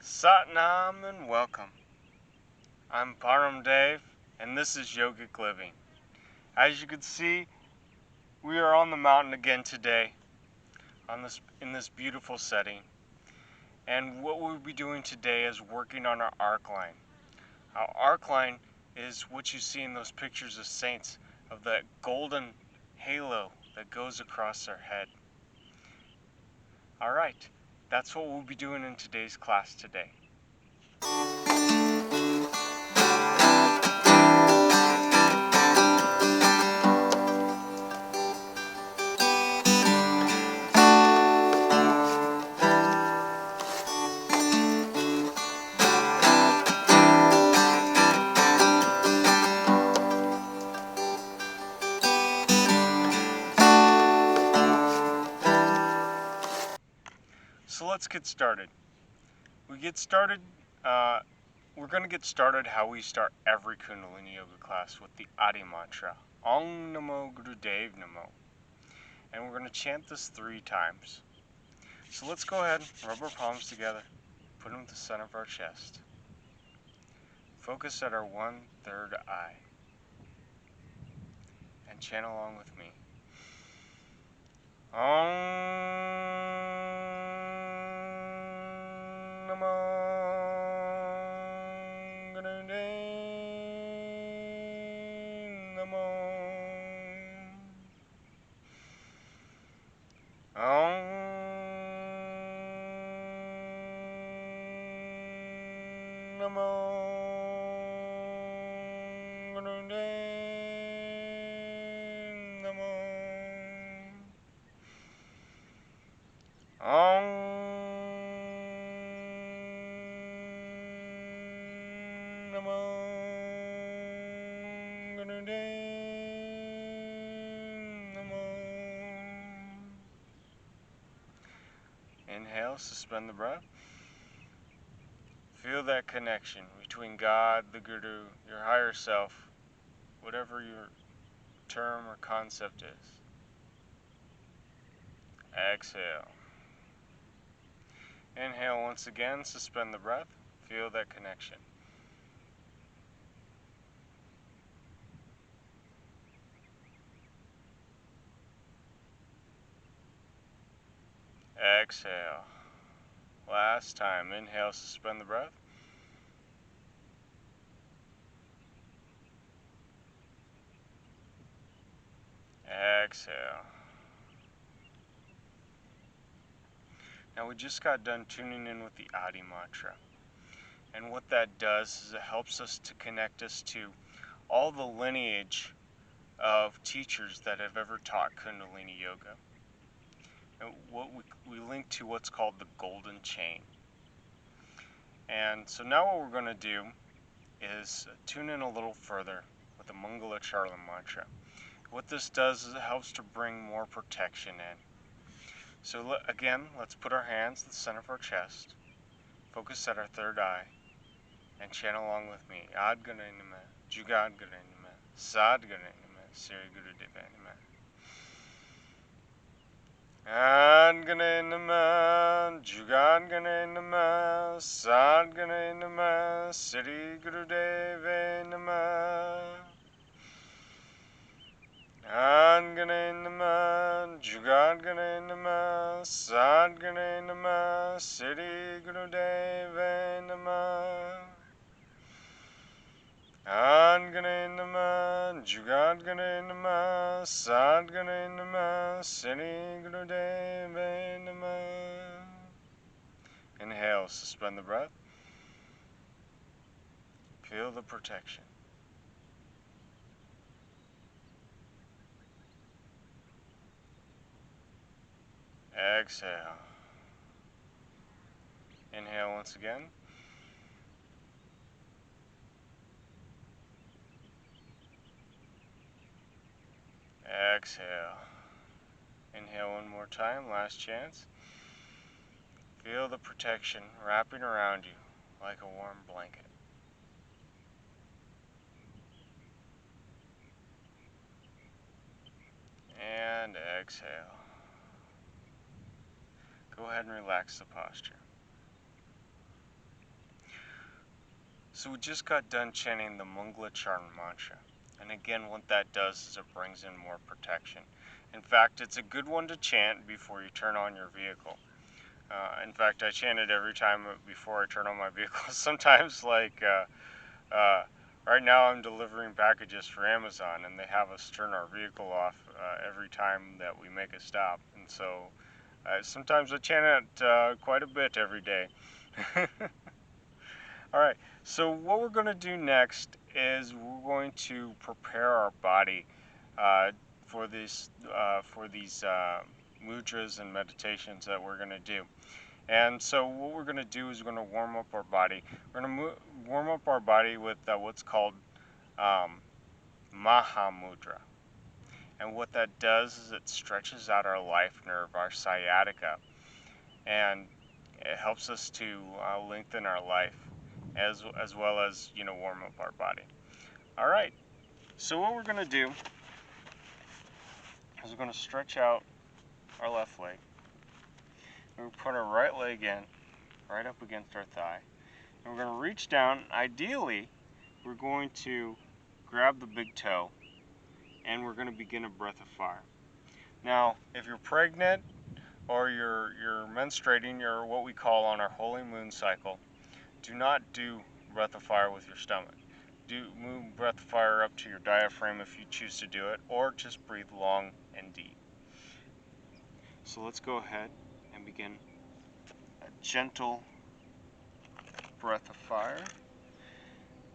Satnam and welcome. I'm Param Dave, and this is Yogic Living. As you can see, we are on the mountain again today, in this beautiful setting. And what we'll be doing today is working on our arc line. Our arc line is what you see in those pictures of saints, of that golden halo that goes across their head. Alright, that's what we'll be doing in today's class today. So let's get started. We're going to get started how we start every Kundalini Yoga class with the Adi mantra, Om Namo Gurudev Namo. And we're going to chant this 3 times. So let's go ahead and rub our palms together, put them at the center of our chest. Focus at our 1/3 eye. And chant along with me. Om Namo Inhale, suspend the breath. Feel that connection between God, the Guru, your higher self, whatever your term or concept is. Exhale. Inhale once again, suspend the breath. Feel that connection. Exhale. Last time. Inhale, suspend the breath. Exhale. Now we just got done tuning in with the Adi mantra. And what that does is it helps us to connect us to all the lineage of teachers that have ever taught Kundalini Yoga. And what we link to what's called the golden chain. And so now what we're going to do is tune in a little further with the Mangala Charla mantra. What this does is it helps to bring more protection in. So again, let's put our hands at the center of our chest, focus at our 3rd eye, and chant along with me. Ad Gana Nama, Jugad Gana Nama, Sad Gana Nama, Siri Guru Deva Nama. Ad Gana Nama, Jugad Gana Nama, Sad Gana Nama, Siri Guru Deva Nama. Ad Gana Nama, Jugad Gana Nama, Sad Gana Nama, Siri Guru Deva Nama. Ad Gana Nama, Jugad Gana Nama, Sad Gana Nama, Siri Guru Deva Nama. Inhale, suspend the breath. Feel the protection. Exhale. Inhale once again. Exhale. Inhale one more time, last chance. Feel the protection wrapping around you like a warm blanket. And exhale. Go ahead and relax the posture. So we just got done chanting the Mangalacharna mantra. And again, what that does is it brings in more protection. In fact, it's a good one to chant before you turn on your vehicle. In fact, I chant it every time before I turn on my vehicle. Sometimes, right now, I'm delivering packages for Amazon, and they have us turn our vehicle off every time that we make a stop. And so, sometimes I chant it quite a bit every day. All right. So what we're going to do next is we're going to prepare our body uh, for these mudras and meditations that we're going to do. And so what we're going to do is we're going to warm up our body. We're going to warm up our body with what's called um, Maha Mudra. And what that does is it stretches out our life nerve, our sciatica, and it helps us to lengthen our life as well as, warm up our body. All right. So what we're going to do is we're going to stretch out our left leg. We're going to put our right leg in right up against our thigh. And we're going to reach down. Ideally, we're going to grab the big toe, and we're going to begin a breath of fire. Now, if you're pregnant or you're menstruating, or what we call on our holy moon cycle, do not do breath of fire with your stomach. Do move breath of fire up to your diaphragm if you choose to do it, or just breathe long and deep. So let's go ahead and begin a gentle breath of fire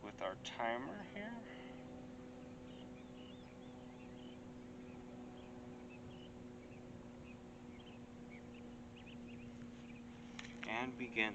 with our timer here. And begin.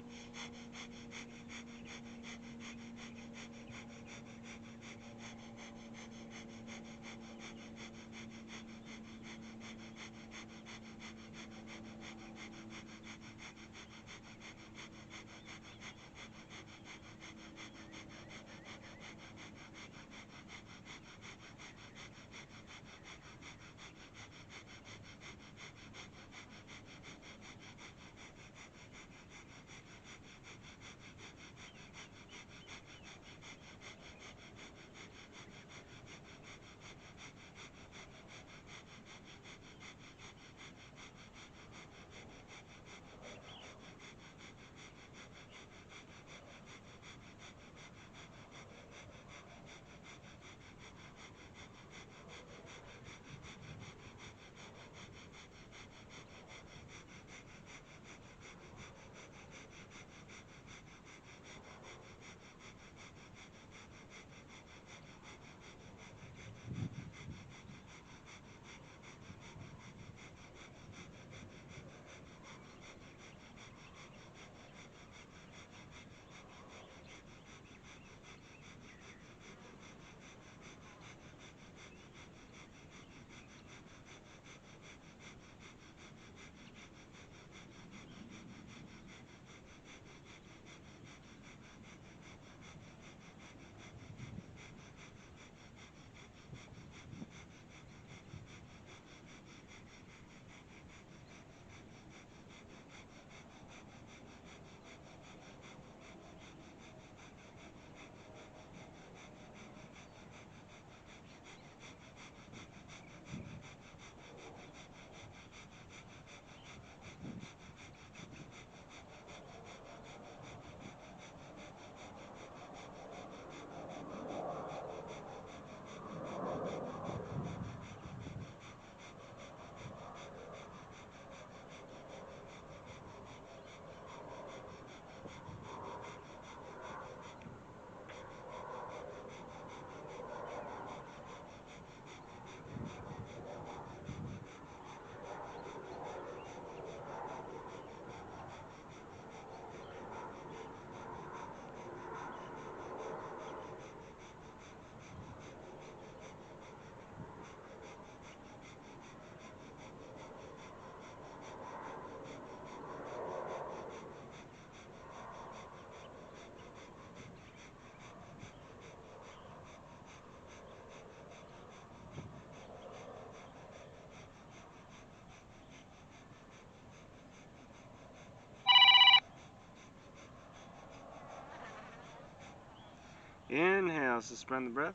Inhale, suspend the breath.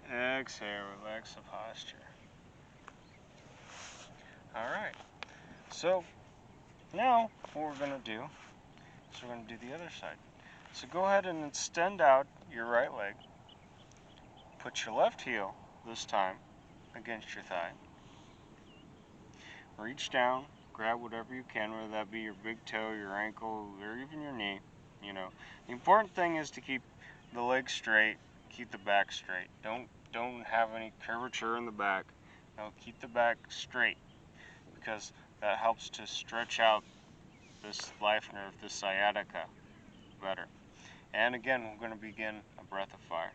Exhale, relax the posture. Alright, so now what we're going to do is we're going to do the other side. So go ahead and extend out your right leg. Put your left heel, this time, against your thigh. Reach down, grab whatever you can, whether that be your big toe, your ankle, or even your knee. You know, the important thing is to keep the leg straight, keep the back straight. Don't have any curvature in the back. No, keep the back straight, because that helps to stretch out this life nerve, this sciatica, better. And again, we're going to begin a breath of fire.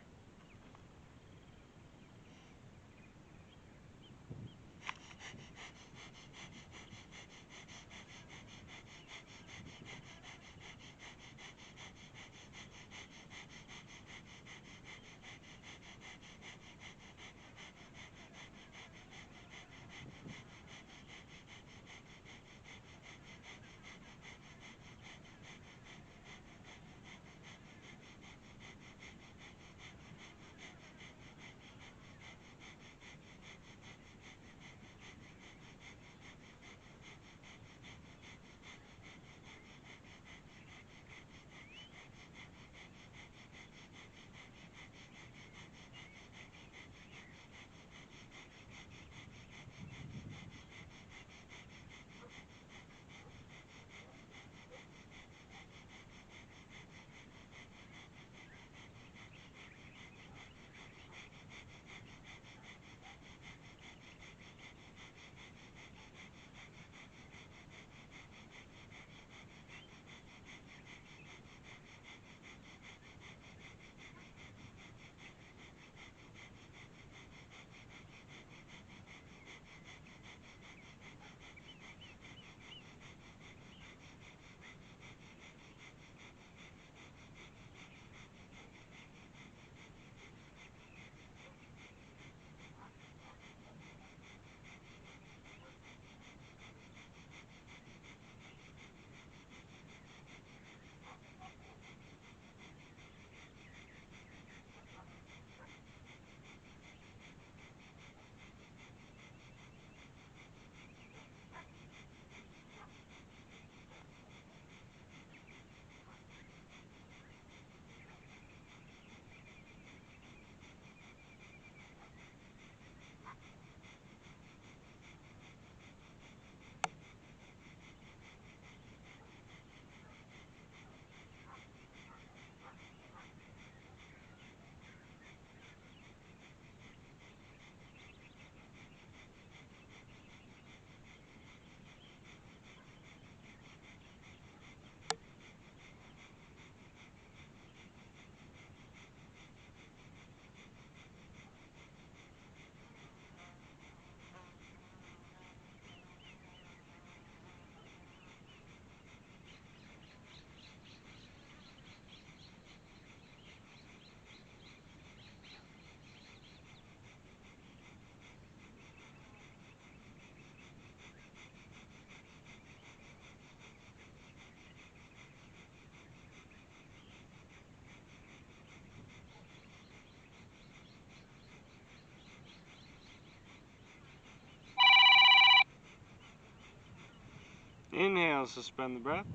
Inhale, suspend the breath.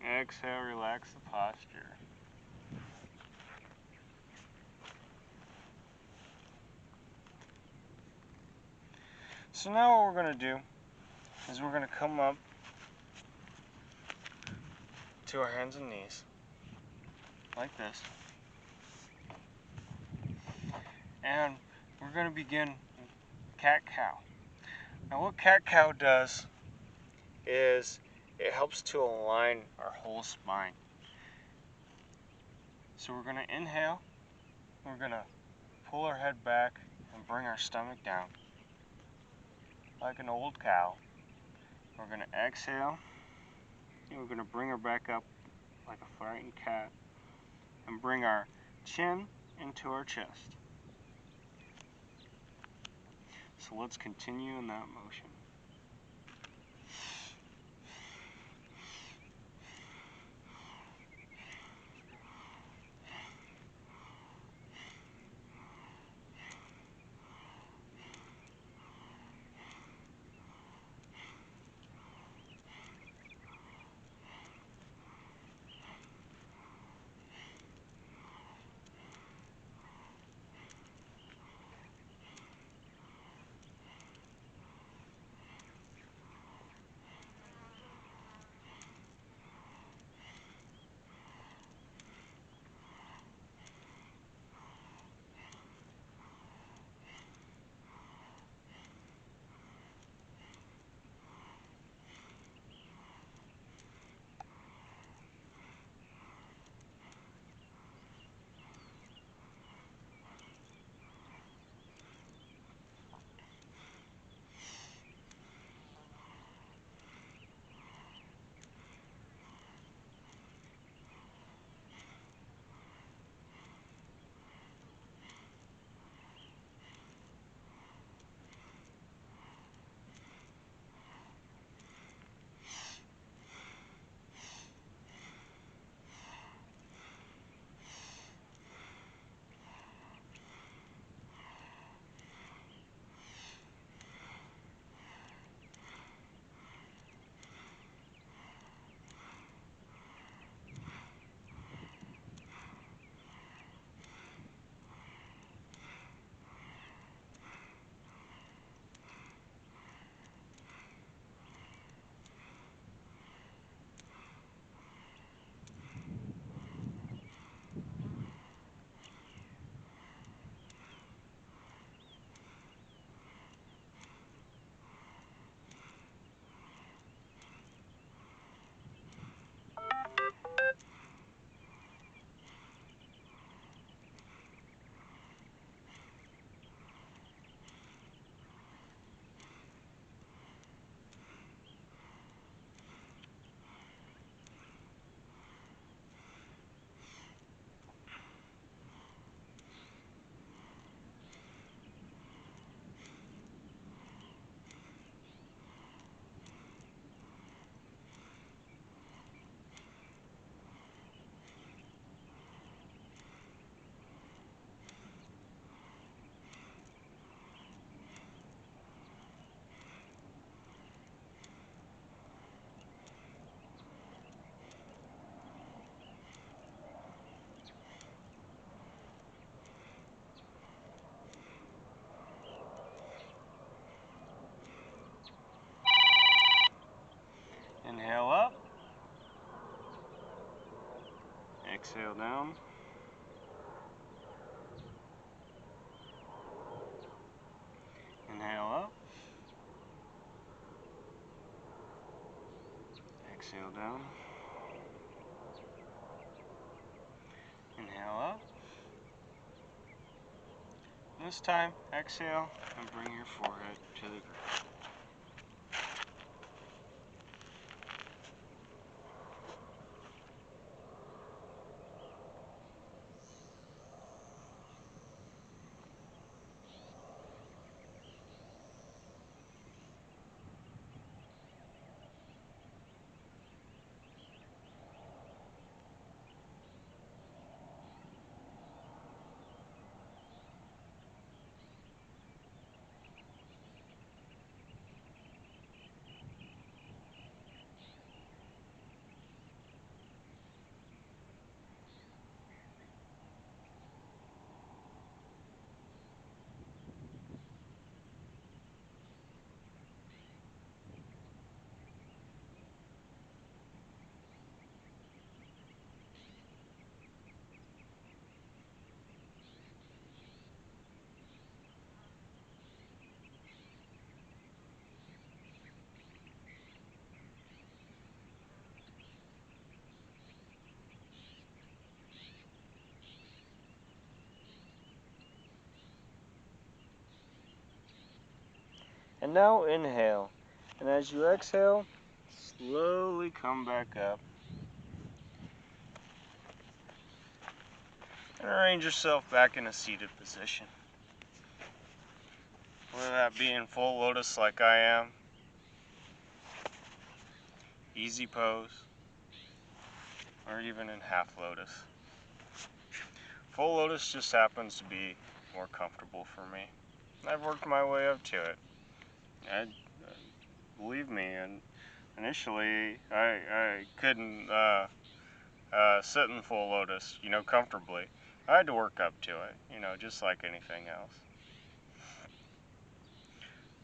Exhale, relax the posture. So now what we're going to do is we're going to come up to our hands and knees, like this. And we're going to begin cat-cow. Now what cat-cow does is it helps to align our whole spine. So we're going to inhale, we're going to pull our head back and bring our stomach down, like an old cow. We're going to exhale, and we're going to bring her back up like a frightened cat, and bring our chin into our chest. So let's continue in that motion. Exhale down. Inhale up. Exhale down. Inhale up. This time, exhale and bring your forehead to the ground. And now inhale. And as you exhale, slowly come back up. And arrange yourself back in a seated position. Whether that be in full lotus like I am, easy pose, or even in half lotus. Full lotus just happens to be more comfortable for me. I've worked my way up to it. Believe me, and initially I couldn't sit in full lotus, comfortably. I had to work up to it, just like anything else.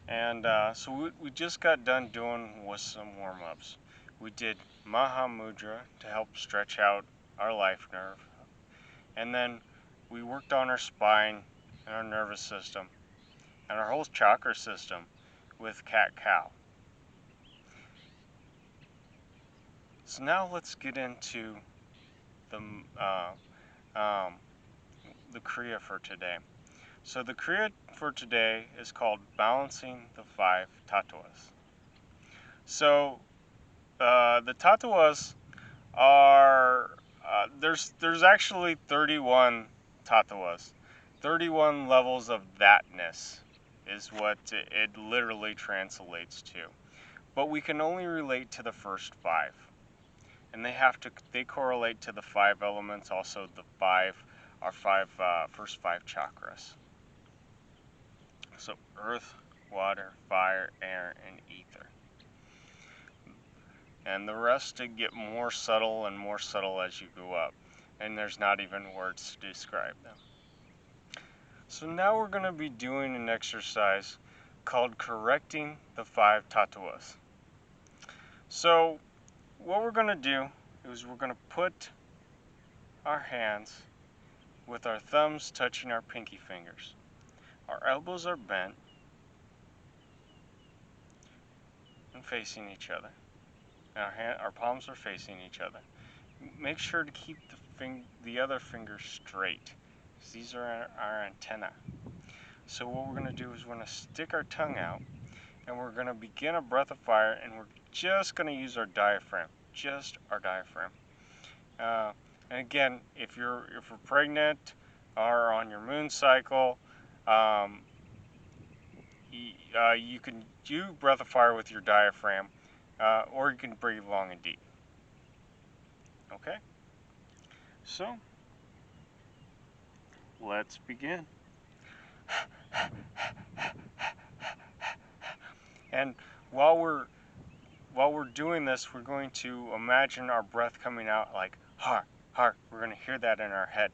And so we just got done doing with some warm-ups. We did Maha Mudra to help stretch out our life nerve. And then we worked on our spine and our nervous system and our whole chakra system with cat-cow. So now let's get into the Kriya for today. So the Kriya for today is called Balancing the 5 Tattvas. So the Tattvas are, there's actually 31 Tattvas. 31 levels of thatness is what it literally translates to. But we can only relate to the first 5. And they correlate to the 5 elements, also the first 5 chakras. So earth, water, fire, air, and ether. And the rest get more subtle and more subtle as you go up. And there's not even words to describe them. So now we're going to be doing an exercise called correcting the 5 tattvas. So what we're going to do is we're going to put our hands with our thumbs touching our pinky fingers. Our elbows are bent and facing each other. And our palms are facing each other. Make sure to keep the other fingers straight, because these are our antennae. So what we're going to do is we're going to stick our tongue out, and we're going to begin a breath of fire, and we're just going to use our diaphragm, just our diaphragm. And again, if you're pregnant or on your moon cycle, you can do breath of fire with your diaphragm, or you can breathe long and deep. Okay? So, let's begin. And while we're doing this, we're going to imagine our breath coming out like har, har. We're going to hear that in our head.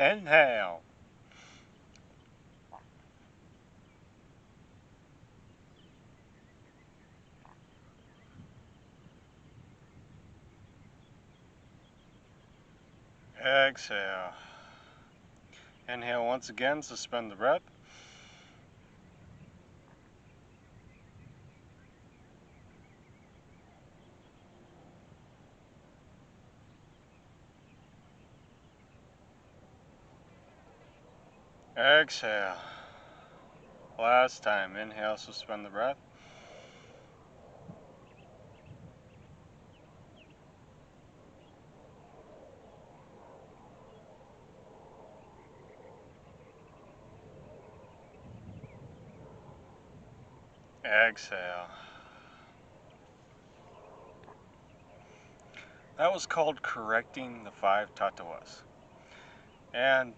Inhale. Exhale. Inhale once again, suspend the breath. Exhale. Last time. Inhale, suspend the breath. Exhale. That was called correcting the five tattvas. And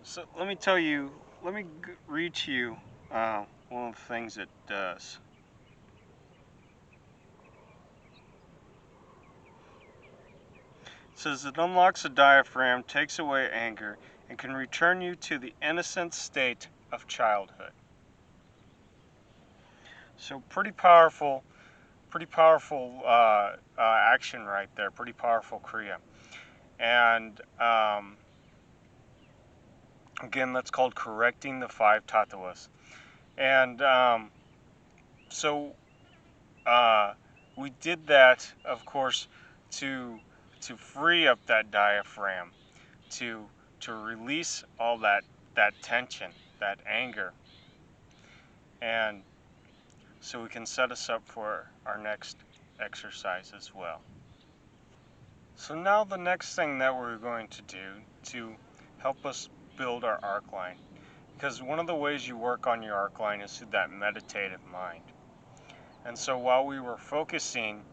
so let me tell you, let me read to you one of the things it does. It says it unlocks the diaphragm, takes away anger, and can return you to the innocent state of childhood. So pretty powerful action right there, pretty powerful kriya. And again, that's called correcting the five tattvas. And so we did that, of course, to free up that diaphragm, to release all that tension, that anger, and so we can set us up for our next exercise as well. So now the next thing that we're going to do to help us build our arc line, because one of the ways you work on your arc line is through that meditative mind. And so while we were focusing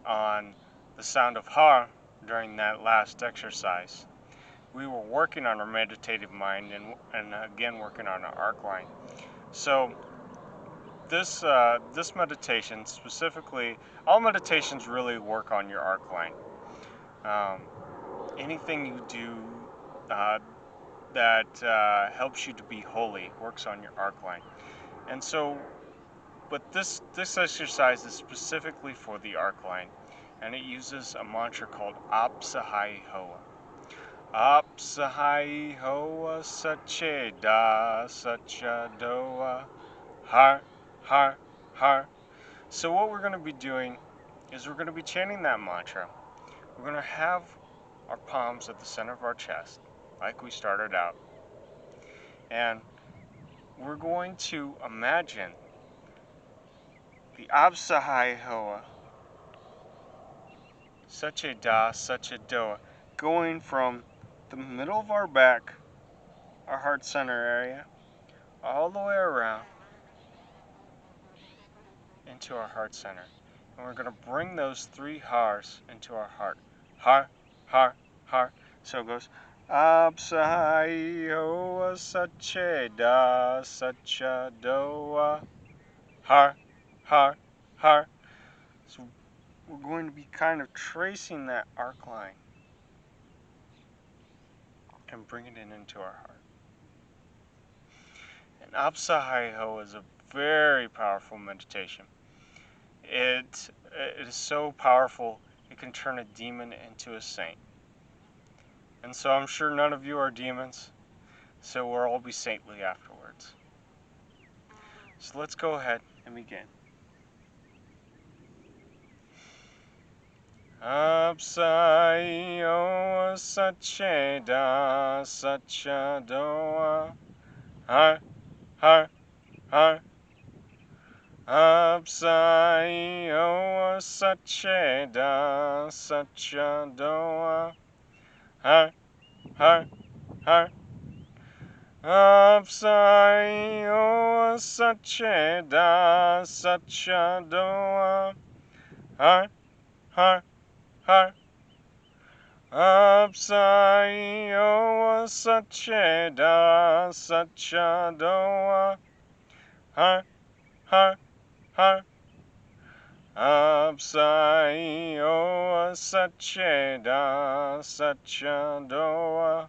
on the sound of ha during that last exercise, we were working on our meditative mind and again working on our arc line. So this meditation specifically, all meditations really work on your arc line. Anything you do that helps you to be holy works on your arc line. And so, but this exercise is specifically for the arc line, and it uses a mantra called Apsahai Hoa. Apsahai Hoa Sacheda Sachadoa Har Har Har. So what we're going to be doing is we're going to be chanting that mantra. We're going to have our palms at the center of our chest, like we started out. And we're going to imagine the Absahai Hoa, Sacheda, Sachadoa, going from the middle of our back, our heart center area, all the way around into our heart center. And we're going to bring those three hars into our heart. Har, har, har. So it goes Absahai Hoa Sacheda Sachadoa Har, har, har. So we're going to be kind of tracing that arc line and bringing it into our heart. And Apsahai Hoa is a very powerful meditation. It is so powerful it can turn a demon into a saint. And so I'm sure none of you are demons, so we'll all be saintly afterwards. So let's go ahead and begin. Apsahai Hoa Sacheda Sachadoa Har, har, har. Apsahai Hoa Sacheda Sachadoa Har, har, har. Apsahai Hoa Sacheda Sachadoa Har, har, har. Apsahai Hoa Sacheda Sachadoa Har, har, har. Apsahai Hoa Sacheda Sachadoa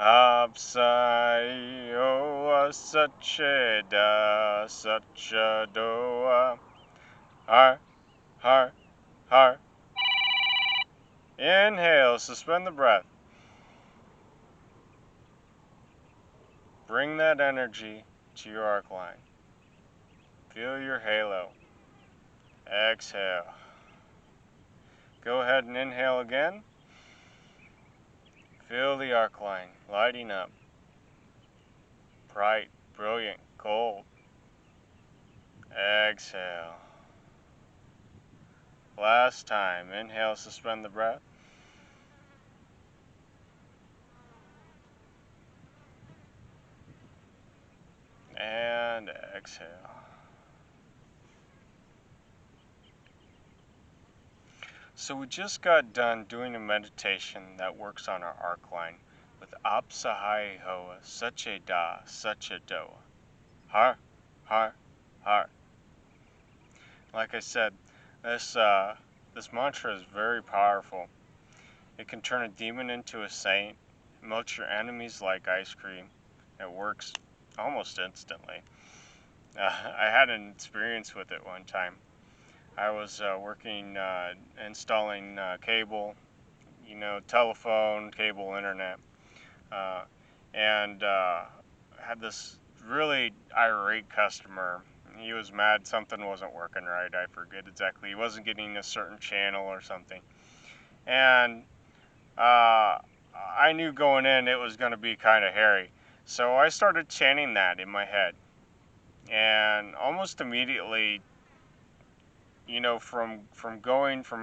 Apsayo Sacheda Sachadoa. Har, har, har. Inhale, suspend the breath. Bring that energy to your arc line. Feel your halo. Exhale. Go ahead and inhale again. Feel the arc line lighting up. Bright, brilliant, gold. Exhale. Last time. Inhale, suspend the breath. And exhale. So we just got done doing a meditation that works on our arc line with Apsahai Hoa, Sache Da, Sache Doa. Har, har, har. Like I said, this mantra is very powerful. It can turn a demon into a saint, melt your enemies like ice cream. It works almost instantly. I had an experience with it one time. I was working, installing cable, telephone, cable, internet, uh, and had this really irate customer. He was mad something wasn't working right. I forget exactly. He wasn't getting a certain channel or something. And I knew going in it was going to be kind of hairy. So I started chanting that in my head. And almost immediately, from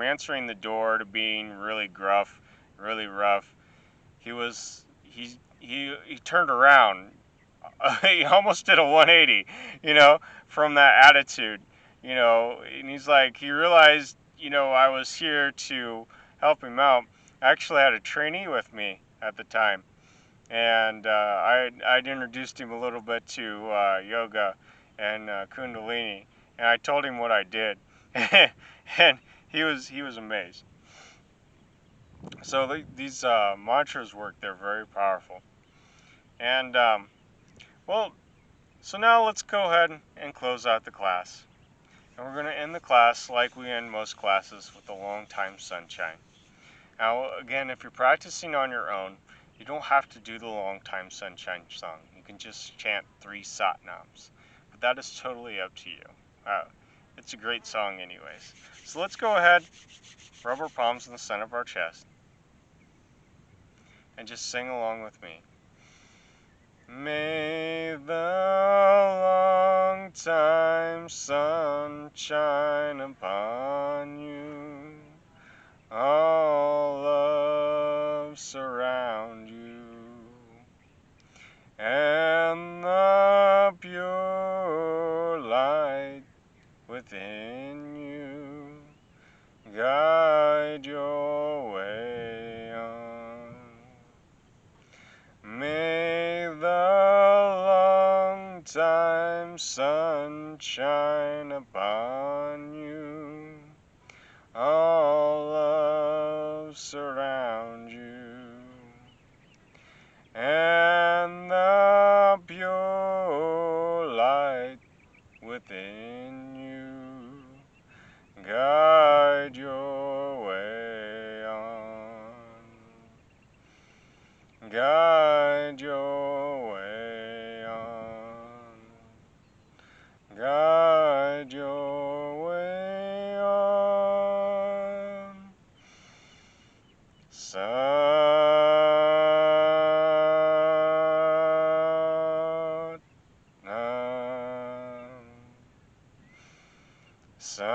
answering the door to being really gruff, really rough, he turned around. He almost did a 180, from that attitude, and he realized, I was here to help him out. I actually had a trainee with me at the time, and I'd introduced him a little bit to yoga and Kundalini, and I told him what I did, and he was amazed. So these mantras work; they're very powerful, and well, so now let's go ahead and close out the class, and we're going to end the class like we end most classes with a long time sunshine. Now, again, if you're practicing on your own, you don't have to do the long time sunshine song. You can just chant 3 satnams. But that is totally up to you. It's a great song anyways. So let's go ahead, rub our palms in the center of our chest, and just sing along with me. May the long time sun shine upon you. All love surround you, and the pure light within you guide your way on. May the long time sun shine upon you. All love surround you, and the pure light within you guide your way on. Guide your way on. Guide your way on. Sat Nam. Sat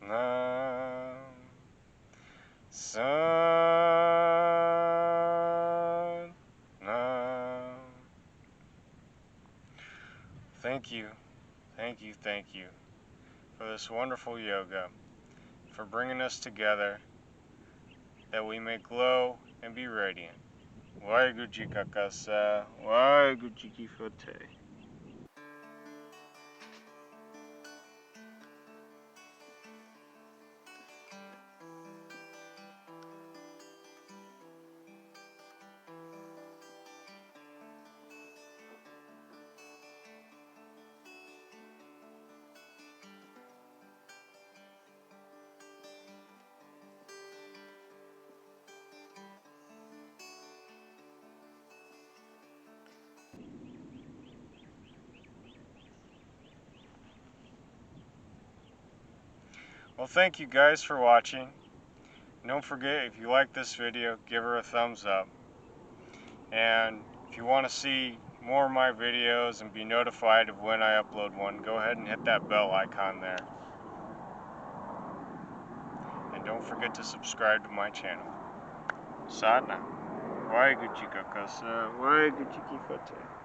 Nam. Sat Nam. Thank you, thank you, thank you for this wonderful yoga, for bringing us together that we may glow and be radiant. Waheguru Ji Ka Khalsa, Waheguru Ji Ki Fateh. Well, thank you guys for watching. Don't forget, if you like this video, give her a thumbs up. And if you want to see more of my videos and be notified of when I upload one, go ahead and hit that bell icon there. And don't forget to subscribe to my channel. Sadhana. Waheguru Ji Ka Khalsa, Waheguru Ji Ki Fateh.